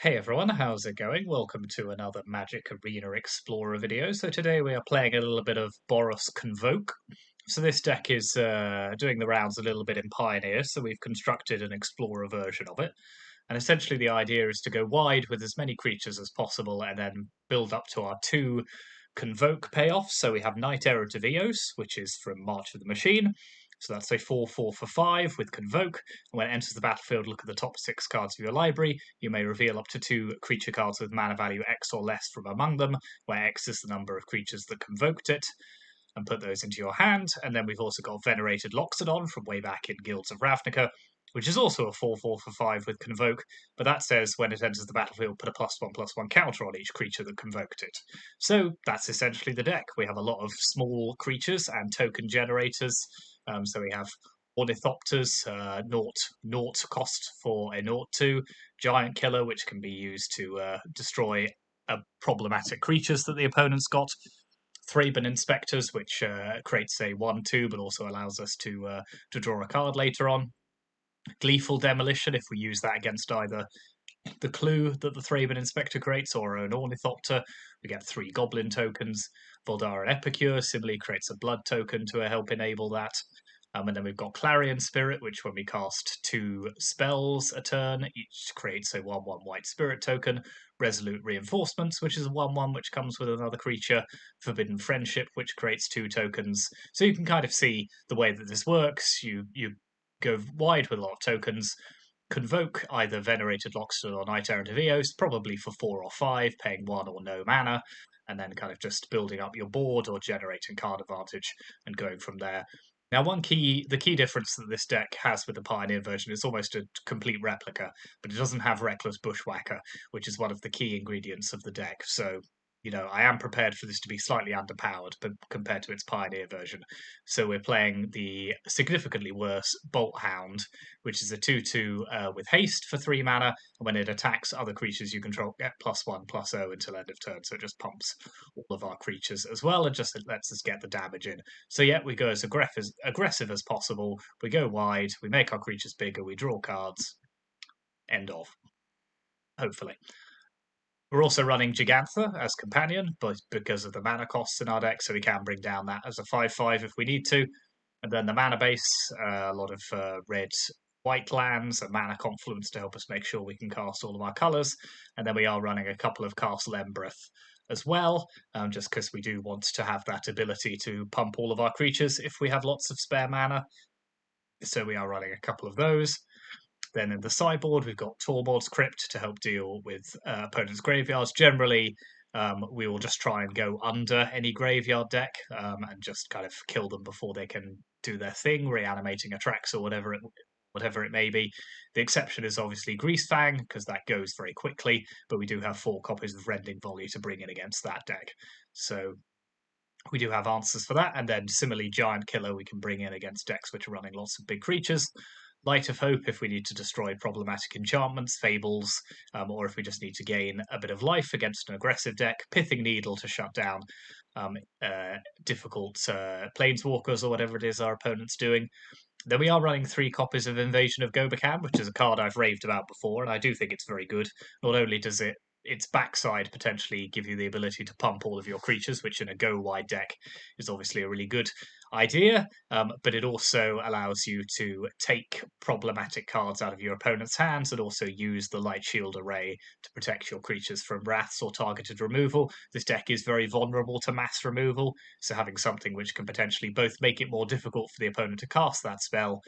Hey everyone, how's it going? Welcome to another Magic Arena Explorer video. So today we are playing a little bit of Boros Convoke. So this deck is doing the rounds a little bit in Pioneer, so we've constructed an Explorer version of it. And essentially the idea is to go wide with as many creatures as possible and then build up to our two Convoke payoffs. So we have Knight Error to Vios, which is from March of the Machine. So that's a 4/4 for 5 with Convoke. And when it enters the battlefield, look at the top 6 cards of your library. You may reveal up to 2 creature cards with mana value X or less from among them, where X is the number of creatures that convoked it, and put those into your hand. And then we've also got Venerated Loxodon from way back in Guilds of Ravnica, which is also a 4/4 for 5 with Convoke, but that says when it enters the battlefield, put a +1/+1 counter on each creature that convoked it. So that's essentially the deck. We have a lot of small creatures and token generators. So we have Ornithopters, naught cost for a 0/2, Giant Killer, which can be used to destroy problematic creatures that the opponent's got. Thraben Inspectors, which creates a 1/2, but also allows us to draw a card later on. Gleeful Demolition, if we use that against either the clue that the Thraben Inspector creates or an Ornithopter, we get 3 Goblin tokens. Voldaren Epicure similarly creates a blood token to help enable that. And then we've got Clarion Spirit, which when we cast 2 spells a turn, each creates a 1/1 white spirit token. Resolute Reinforcements, which is a 1/1 which comes with another creature. Forbidden Friendship, which creates 2 tokens. So you can kind of see the way that this works. You go wide with a lot of tokens, convoke either Venerated Loxodon or Knight Errant of Eos, probably for 4 or 5, paying 1 or no mana, and then kind of just building up your board or generating card advantage and going from there. Now, the key difference that this deck has with the Pioneer version is almost a complete replica, but it doesn't have Reckless Bushwhacker, which is one of the key ingredients of the deck. So, I am prepared for this to be slightly underpowered but compared to its Pioneer version. So we're playing the significantly worse Bolt Hound, which is a 2/2 with haste for 3 mana. And when it attacks other creatures you control, get +1/+0 until end of turn. So it just pumps all of our creatures as well and just lets us get the damage in. So yeah, we go as aggressive as possible. We go wide, we make our creatures bigger, we draw cards. End of. Hopefully. We're also running Gigantha as companion, but because of the mana costs in our deck, so we can bring down that as a 5/5 if we need to. And then the mana base, a lot of red-white lands, a mana confluence to help us make sure we can cast all of our colours. And then we are running a couple of Castle Embereth as well, just because we do want to have that ability to pump all of our creatures if we have lots of spare mana. So we are running a couple of those. Then in the sideboard, we've got Tormod's Crypt to help deal with opponents' graveyards. Generally, we will just try and go under any graveyard deck and just kind of kill them before they can do their thing, reanimating a Trax or whatever it may be. The exception is obviously Greasefang, because that goes very quickly, but we do have 4 copies of Rending Volley to bring in against that deck. So we do have answers for that, and then similarly Giant Killer we can bring in against decks which are running lots of big creatures. Light of Hope if we need to destroy problematic enchantments, fables, or if we just need to gain a bit of life against an aggressive deck. Pithing Needle to shut down difficult planeswalkers or whatever it is our opponent's doing. Then we are running 3 copies of Invasion of Gobekhan, which is a card I've raved about before, and I do think it's very good. Not only does its backside potentially give you the ability to pump all of your creatures, which in a go-wide deck is obviously a really good idea, but it also allows you to take problematic cards out of your opponent's hands and also use the Light Shield array to protect your creatures from wraths or targeted removal. This deck is very vulnerable to mass removal, so having something which can potentially both make it more difficult for the opponent to cast that spell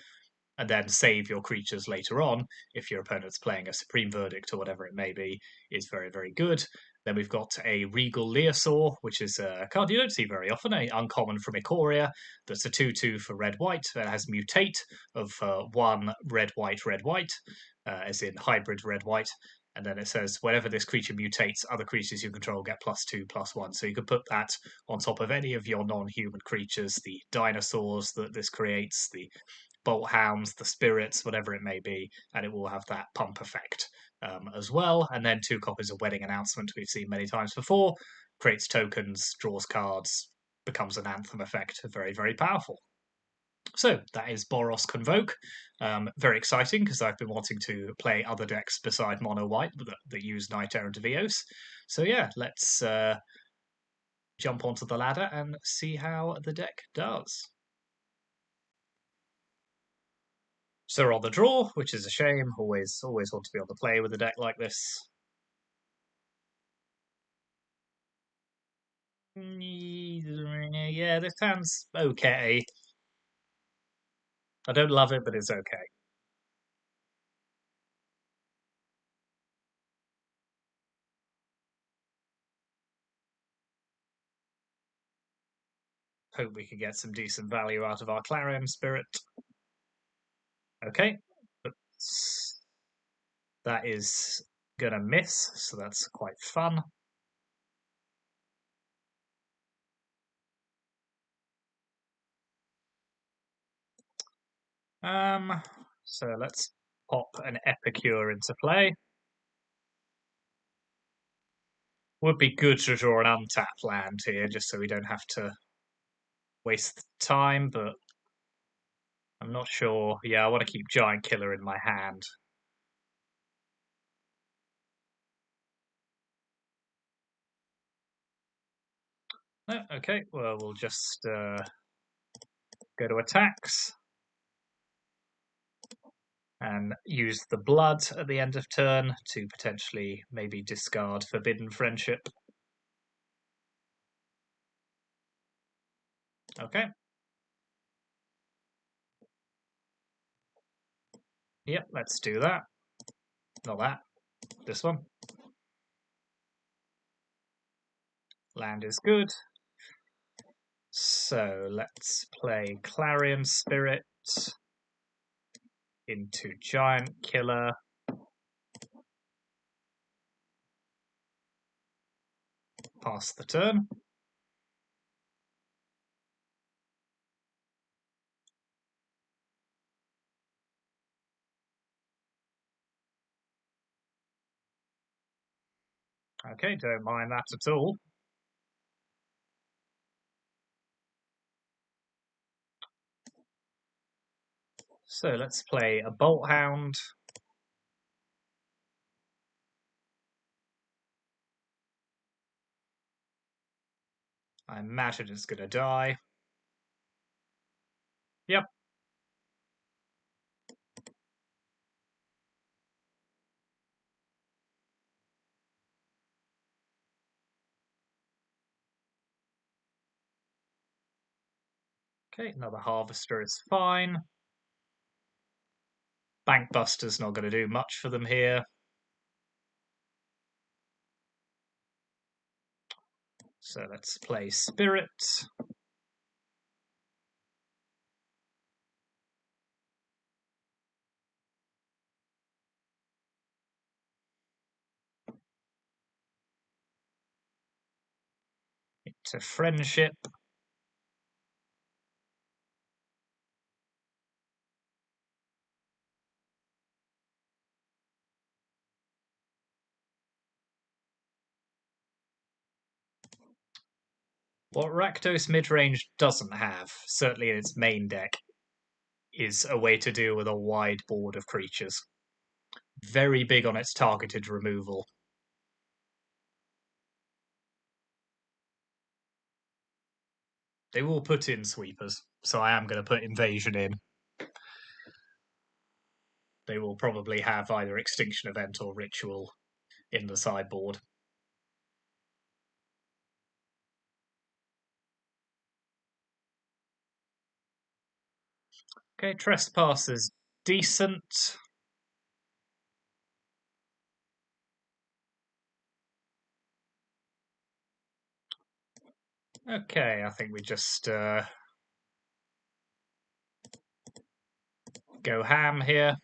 and then save your creatures later on if your opponent's playing a Supreme Verdict or whatever it may be, is very, very good. Then we've got a Regal Leosaur, which is a card you don't see very often, an uncommon from Ikoria, that's a 2/2 for red-white, that has Mutate of 1 red-white, as in hybrid red-white. And then it says, whenever this creature mutates, other creatures you control get +2/+1. So you could put that on top of any of your non-human creatures, the dinosaurs that this creates, the bolt hounds, the spirits, whatever it may be, and it will have that pump effect as well. And then 2 copies of Wedding Announcement we've seen many times before, creates tokens, draws cards, becomes an anthem effect, very, very powerful. So that is Boros Convoke. Very exciting because I've been wanting to play other decks beside Mono White that use Knight Errant Vios. So yeah, let's jump onto the ladder and see how the deck does. So we're on the draw, which is a shame. Always want to be on the play with a deck like this. Yeah, this hand's okay. I don't love it, but it's okay. Hope we can get some decent value out of our Clarion Spirit. Okay. That is gonna miss, so that's quite fun. So let's pop an Epicure into play. Would be good to draw an untapped land here, just so we don't have to waste time, but I'm not sure. Yeah, I want to keep Giant Killer in my hand. Oh, okay, well, we'll just go to attacks and use the blood at the end of turn to potentially maybe discard Forbidden Friendship. Okay. Yep, let's do that. Not that. This one. Land is good. So let's play Clarion Spirit into Giant Killer. Pass the turn. Okay, don't mind that at all. So let's play a Bolt Hound. I imagine it's going to die. Yep. Okay, another Harvester is fine. Bankbuster's not going to do much for them here. So let's play Spirit. Into Friendship. What Rakdos Midrange doesn't have, certainly in its main deck, is a way to deal with a wide board of creatures. Very big on its targeted removal. They will put in sweepers, so I am going to put Invasion in. They will probably have either Extinction Event or Ritual in the sideboard. Okay, Trespass is decent. Okay, I think we just go ham here.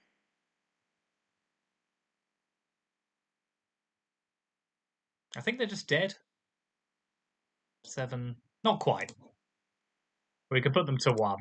I think they're just dead. 7. Not quite. We could put them to 1.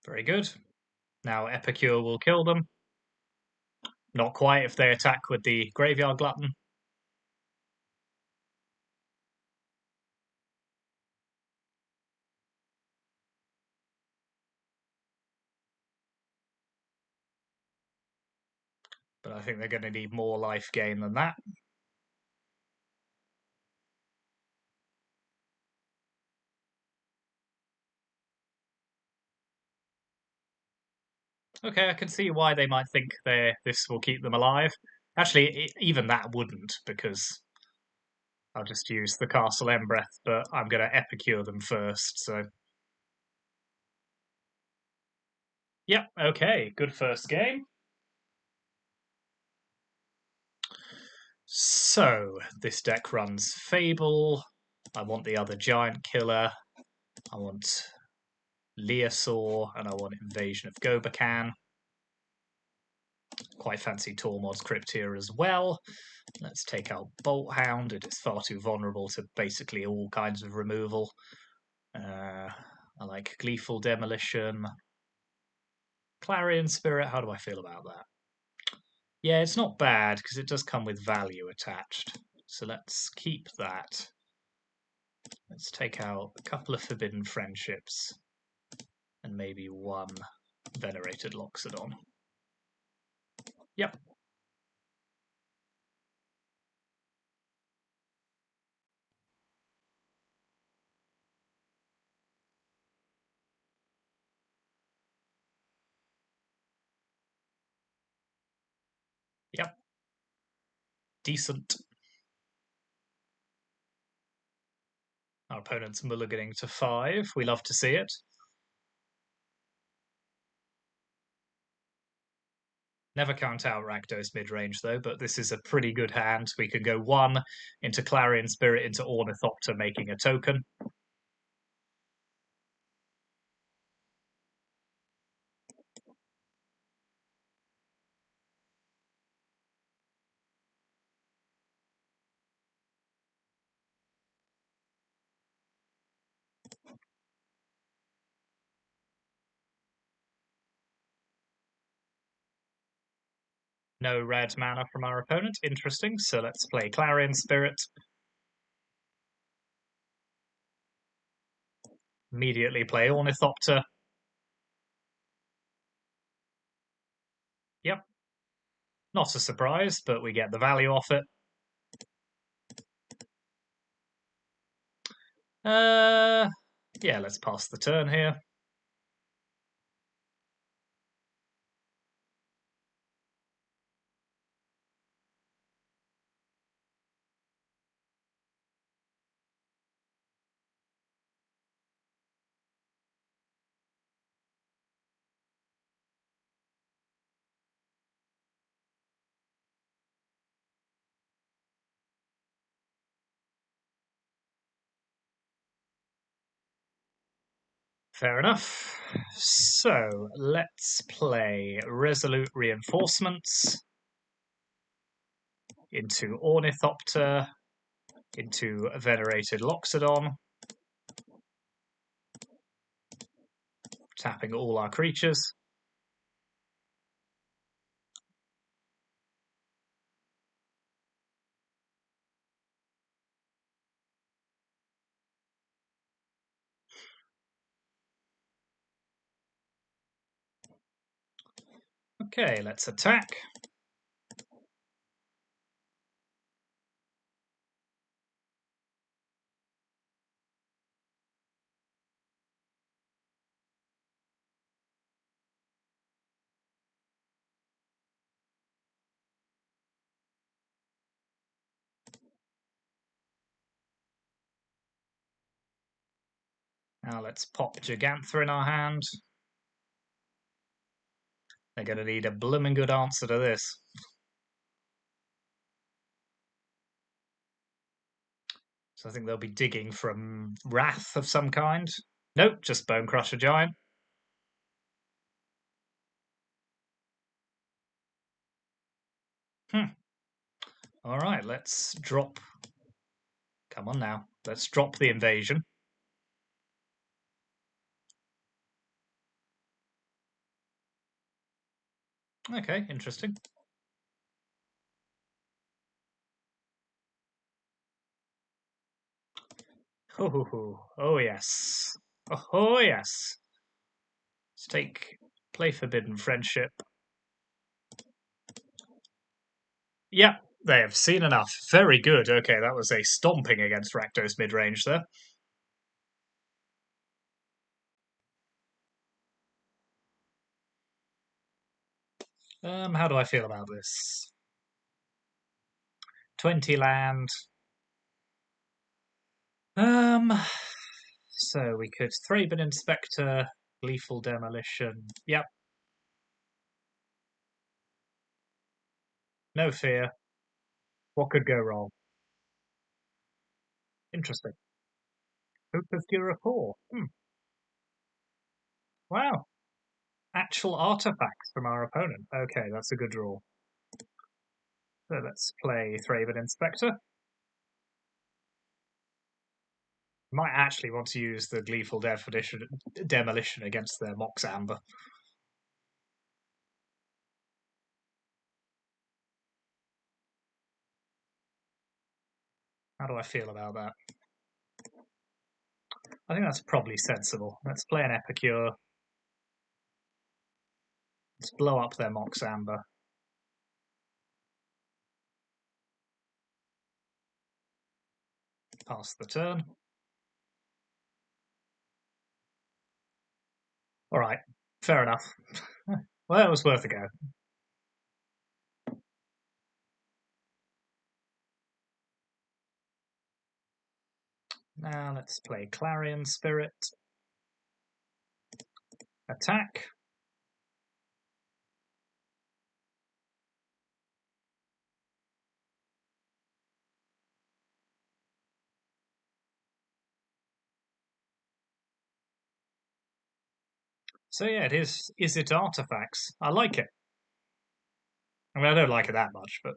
Very good. Now Epicure will kill them. Not quite if they attack with the Graveyard Glutton. But I think they're going to need more life gain than that. Okay, I can see why they might think this will keep them alive. Actually, even that wouldn't, because I'll just use the Castle Embereth, but I'm going to Epicure them first, so... Yep, okay, good first game. So, this deck runs Fable. I want the other Giant Killer. I want Leosaur, and I want Invasion of Gobakan. Quite fancy Tormod's Crypt here as well. Let's take out Bolt Hound. It is far too vulnerable to basically all kinds of removal. I like Gleeful Demolition. Clarion Spirit, how do I feel about that? Yeah, it's not bad, because it does come with value attached. So let's keep that. Let's take out a couple of Forbidden Friendships. And maybe one Venerated Loxodon. Yep. Yep. Decent. Our opponent's mulliganing to 5. We love to see it. Never count out Rakdos mid-range, though, but this is a pretty good hand. We can go 1 into Clarion Spirit into Ornithopter, making a token. No red mana from our opponent. Interesting. So let's play Clarion Spirit. Immediately play Ornithopter. Yep. Not a surprise, but we get the value off it. Yeah, let's pass the turn here. Fair enough. So let's play Resolute Reinforcements into Ornithopter, into Venerated Loxodon, tapping all our creatures. Okay, let's attack. Now let's pop Gigantha in our hand. They're going to need a blooming good answer to this. So I think they'll be digging from Wrath of some kind. Nope, just Bone Crusher Giant. All right, let's drop. Come on now. Let's drop the invasion. Okay, interesting. Oh yes. Oh yes. Let's play Forbidden Friendship. Yep, they have seen enough. Very good. Okay, that was a stomping against Rakdos Midrange there. How do I feel about this? 20 land. Um, so we could Thraben Inspector, Lethal Demolition. Yep, no fear. What could go wrong? Interesting. Hope of Giracore. Wow. Actual artifacts from our opponent. Okay, that's a good draw. So let's play Thraben Inspector. Might actually want to use the Gleeful Demolition against their Mox Amber. How do I feel about that? I think that's probably sensible. Let's play an Epicure. Let's blow up their Mox Amber. Pass the turn. Alright, fair enough. Well, it was worth a go. Now let's play Clarion Spirit. Attack. So yeah, it is. Is it artifacts? I like it. I mean, I don't like it that much, but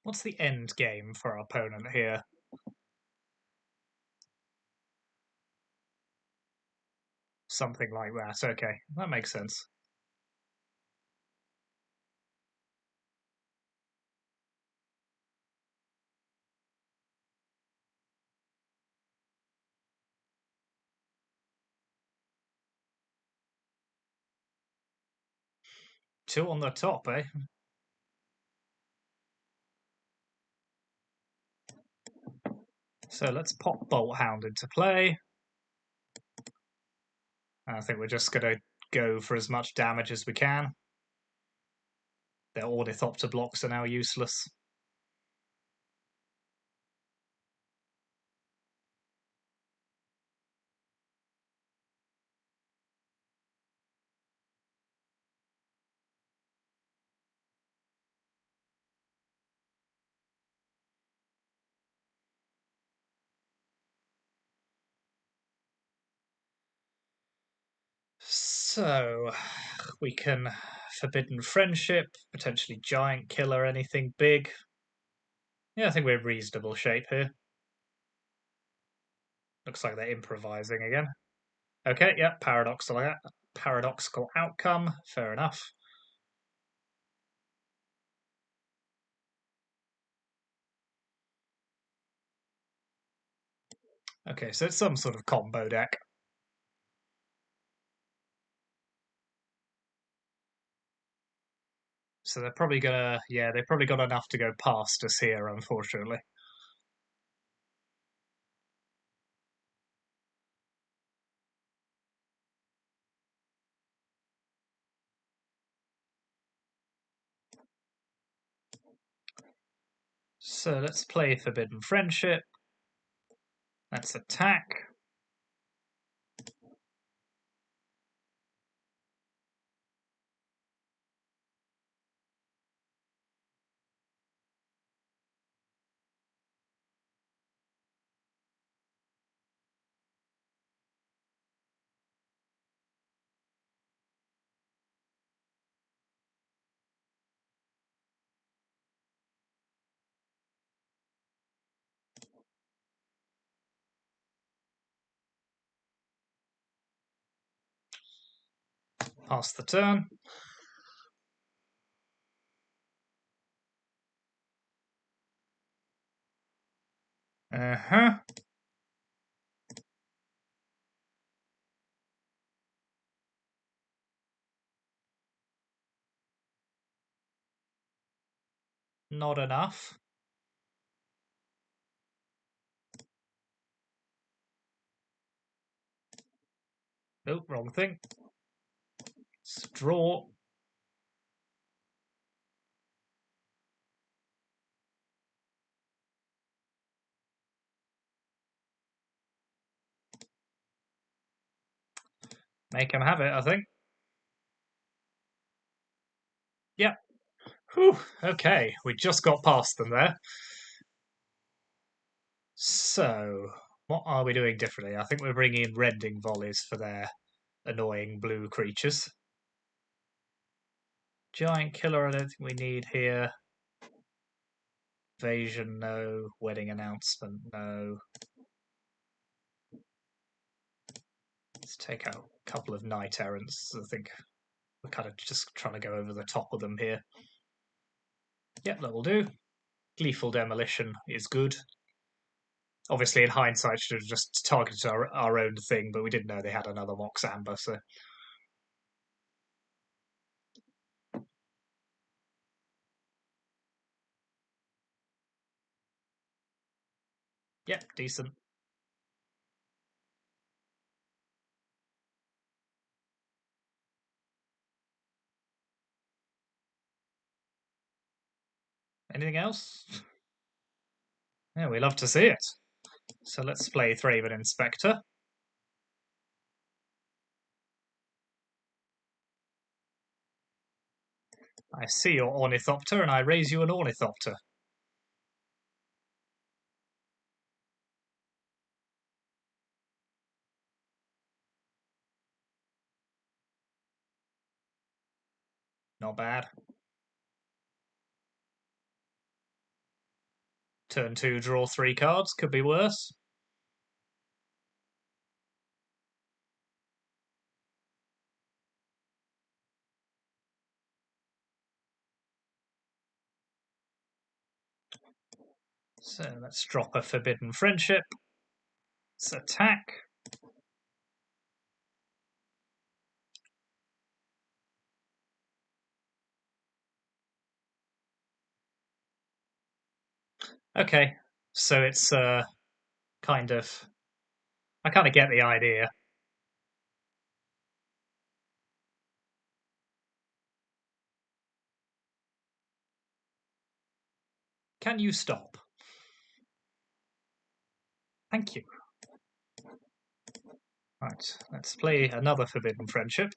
what's the end game for our opponent here? Something like that. Okay, that makes sense. Two on the top, eh? So let's pop Bolt Hound into play. I think we're just going to go for as much damage as we can. Their Ornithopter blocks are now useless. So we can Forbidden Friendship, potentially Giant Killer, anything big. Yeah, I think we're in reasonable shape here. Looks like they're improvising again. Okay, yeah, paradoxical outcome. Fair enough. Okay, so it's some sort of combo deck. So they're probably gonna, yeah, they've probably got enough to go past us here, unfortunately. So let's play Forbidden Friendship. Let's attack. Pass the turn. Uh-huh. Not enough. Oh, wrong thing. Draw. Make him have it, I think. Yep. Whew. Okay, we just got past them there. So, what are we doing differently? I think we're bringing in rending volleys for their annoying blue creatures. Giant killer, I don't think we need here. Invasion, no. Wedding announcement, no. Let's take out a couple of knight errants. I think we're kind of just trying to go over the top of them here. Yep, that will do. Gleeful Demolition is good. Obviously, in hindsight, should have just targeted our own thing, but we didn't know they had another Mox Amber, so... Yep, decent. Anything else? Yeah, we love to see it. So let's play Thraben Inspector. I see your Ornithopter, and I raise you an Ornithopter. Not bad. Turn 2, draw 3 cards. Could be worse. So let's drop a Forbidden Friendship. Let's attack. Okay, so it's kind of... I kind of get the idea. Can you stop? Thank you. Right, let's play another Forbidden Friendship.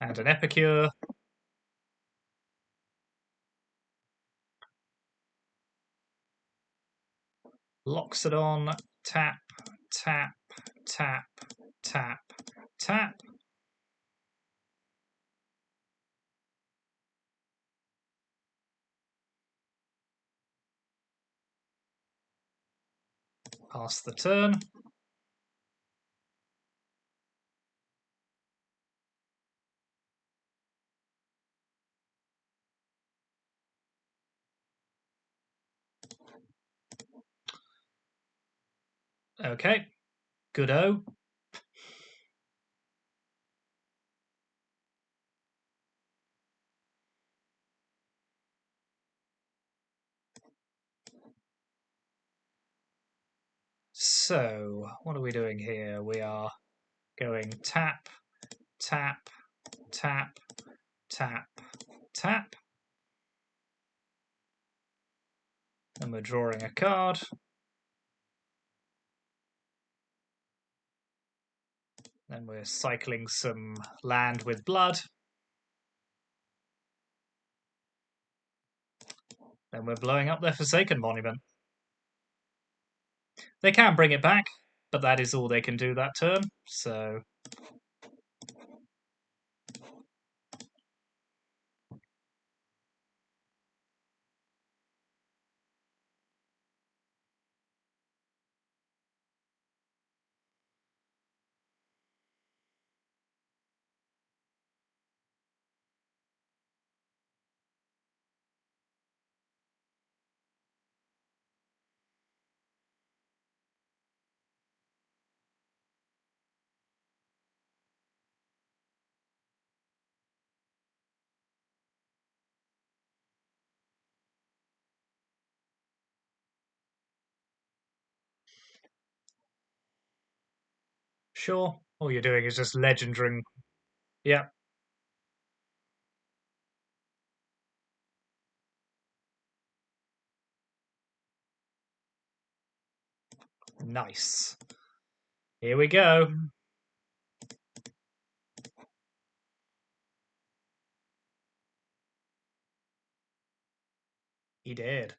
And an Epicure. Loxodon, tap, tap, tap, tap, tap. Pass the turn. Okay, good-o. So, what are we doing here? We are going tap, tap, tap, tap, tap. And we're drawing a card. Then we're cycling some land with blood. Then we're blowing up their Forsaken Monument. They can bring it back, but that is all they can do that turn, so... Sure. All you're doing is just legendary. Yeah. Nice. Here we go. He did.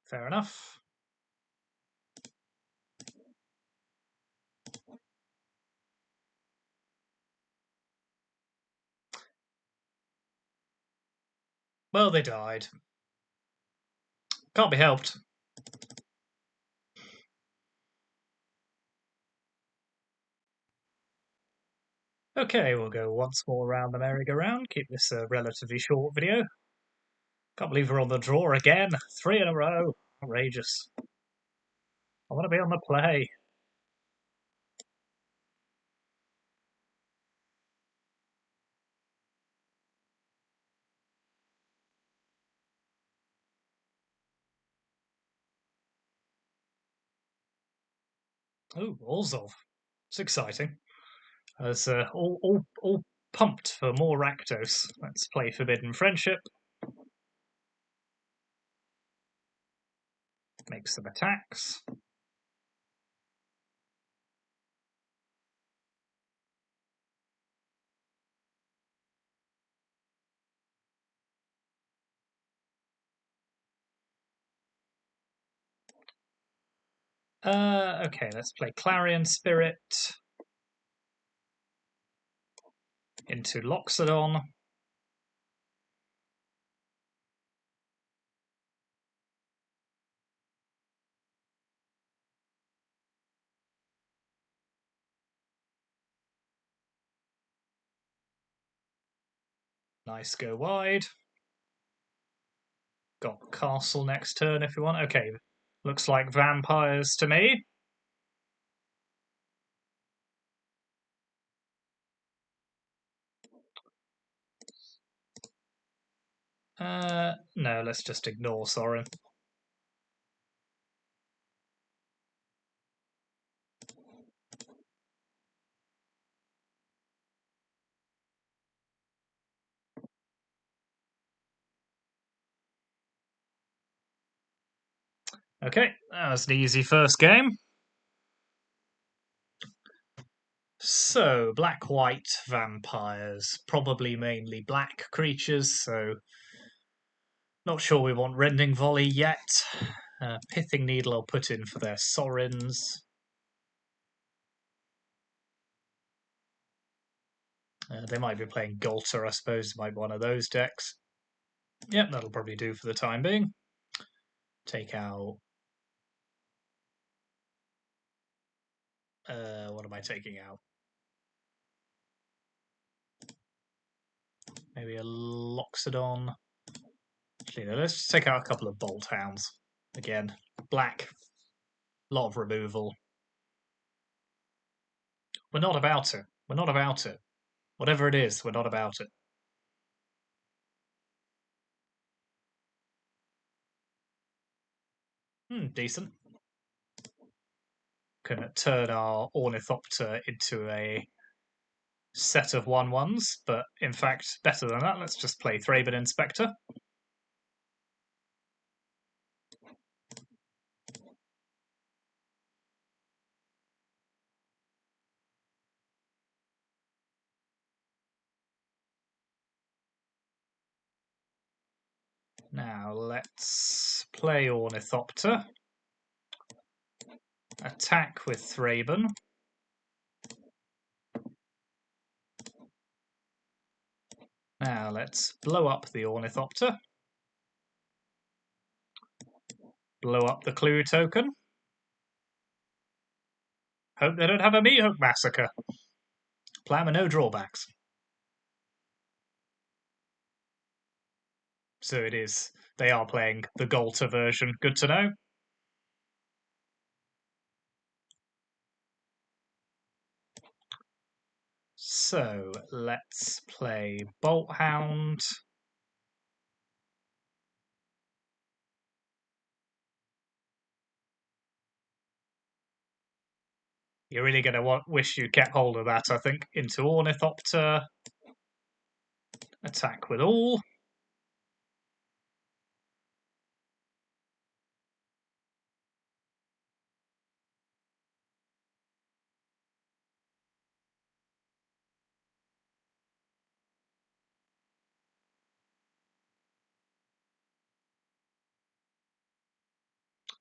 Fair enough. Well, they died. Can't be helped. Okay, we'll go once more around the merry-go-round. Keep this a relatively short video. Can't believe we're on the draw again. 3 in a row. Outrageous. I want to be on the play. Oh, Orzhov. It's exciting. I was all pumped for more Rakdos. Let's play Forbidden Friendship. Make some attacks. Okay, let's play Clarion Spirit into Loxodon. Nice, go wide. Got Castle next turn if you want. Okay, looks like vampires to me. No, let's just ignore Sorin. Okay, that was an easy first game. So, black-white vampires, probably mainly black creatures, so not sure we want Rending Volley yet. Pithing Needle I'll put in for their Sorins. They might be playing Golter, I suppose, might be one of those decks. Yep, that'll probably do for the time being. Take out... what am I taking out? Maybe a Loxodon. Actually, no, let's just take out a couple of Bolt Hounds. Again, black, lot of removal. We're not about it. We're not about it. Whatever it is, we're not about it. Decent. Can turn our Ornithopter into a set of 1/1s, but in fact, better than that, let's just play Thraben Inspector. Now let's play Ornithopter. Attack with Thraben. Now let's blow up the Ornithopter. Blow up the Clue token. Hope they don't have a Meathook massacre. Plan with no drawbacks. So it is. They are playing the Golter version. Good to know. So let's play Bolt Hound. You're really going to wish you kept hold of that, I think. Into Ornithopter. Attack with all.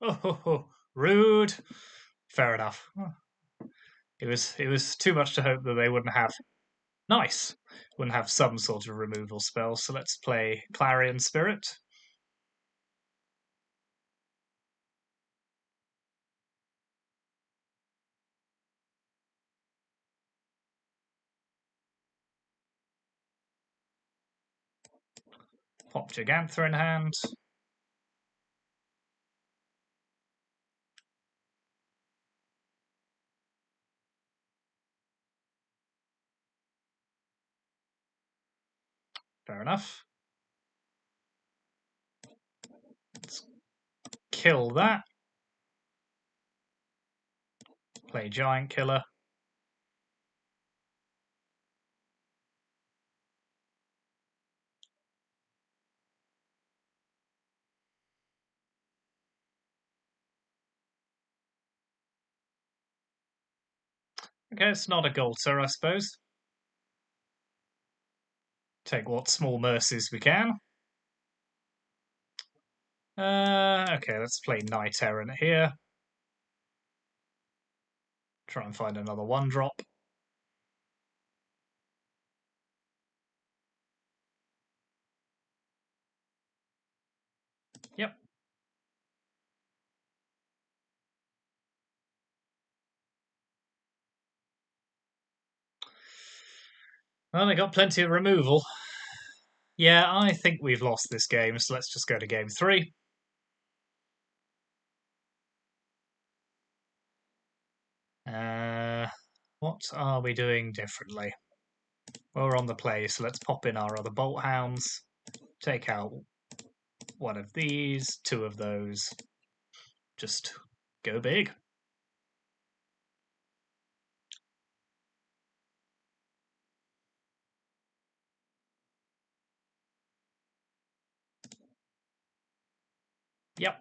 Oh, rude. Fair enough. It was too much to hope that they wouldn't have. Nice. Wouldn't have some sort of removal spell. So let's play Clarion Spirit. Pop Gigantha in hand. Fair enough. Let's kill that. Play Giant Killer. Okay, it's not a Golter, I suppose. Take what small mercies we can. Okay, let's play Knight Errant here. Try and find another 1-drop. Yep. Well, they got plenty of removal. Yeah, I think we've lost this game, so let's just go to game 3. What are we doing differently? Well, we're on the play, so let's pop in our other Bolt Hounds. Take out one of these, 2 of those. Just go big. Yep.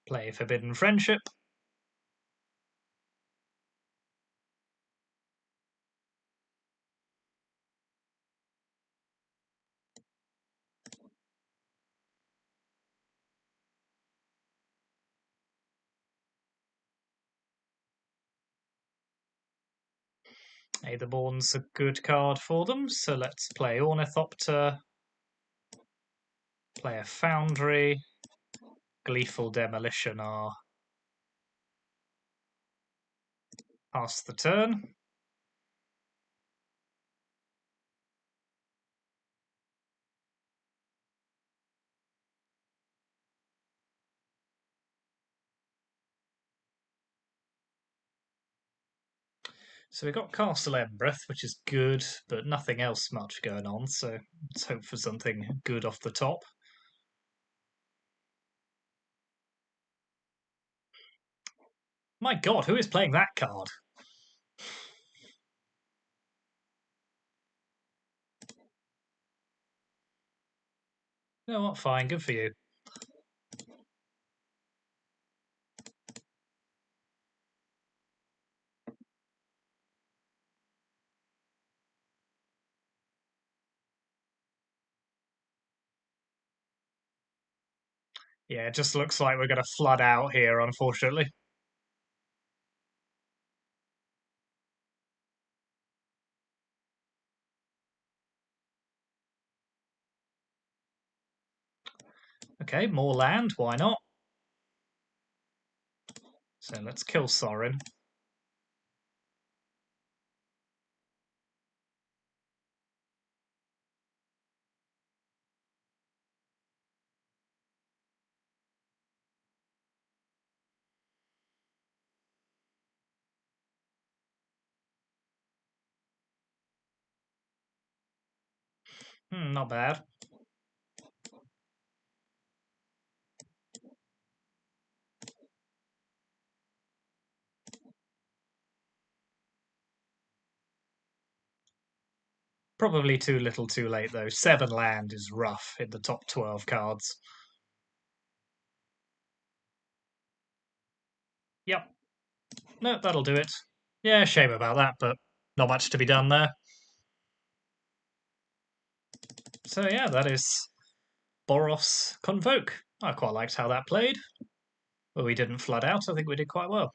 Play Forbidden Friendship. Aetherborn's a good card for them, so let's play Ornithopter. Play a Foundry. Gleeful Demolition are pass the turn. So we've got Castle Embereth, which is good, but nothing else much going on, so let's hope for something good off the top. My god, who is playing that card? You know what? Fine, good for you. Yeah, it just looks like we're going to flood out here, unfortunately. Okay, more land, why not? So let's kill Sorin. Not bad. Probably too little too late, though. 7 land is rough in the top 12 cards. Yep. No, that'll do it. Yeah, shame about that, but not much to be done there. So yeah, that is Boros Convoke. I quite liked how that played. Well, we didn't flood out. I think we did quite well.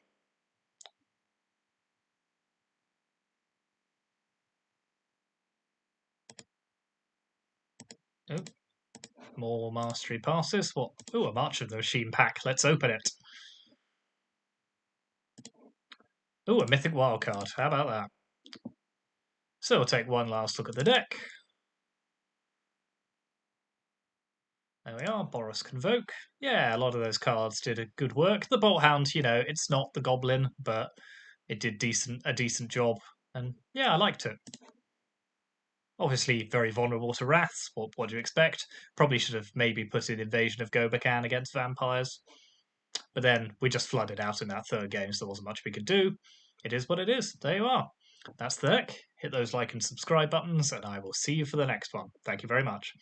Oh, more mastery passes. What? Oh, a March of the Machine pack. Let's open it. Oh, a Mythic Wildcard. How about that? So we'll take one last look at the deck. There we are, Boros Convoke. Yeah, a lot of those cards did a good work. The Bolt Hound, it's not the Goblin, but it did a decent job. And yeah, I liked it. Obviously, very vulnerable to wraths. What do you expect? Probably should have maybe put in Invasion of Gobakan against vampires. But then we just flooded out in that third game, so there wasn't much we could do. It is what it is. There you are. That's the deck. Hit those like and subscribe buttons, and I will see you for the next one. Thank you very much.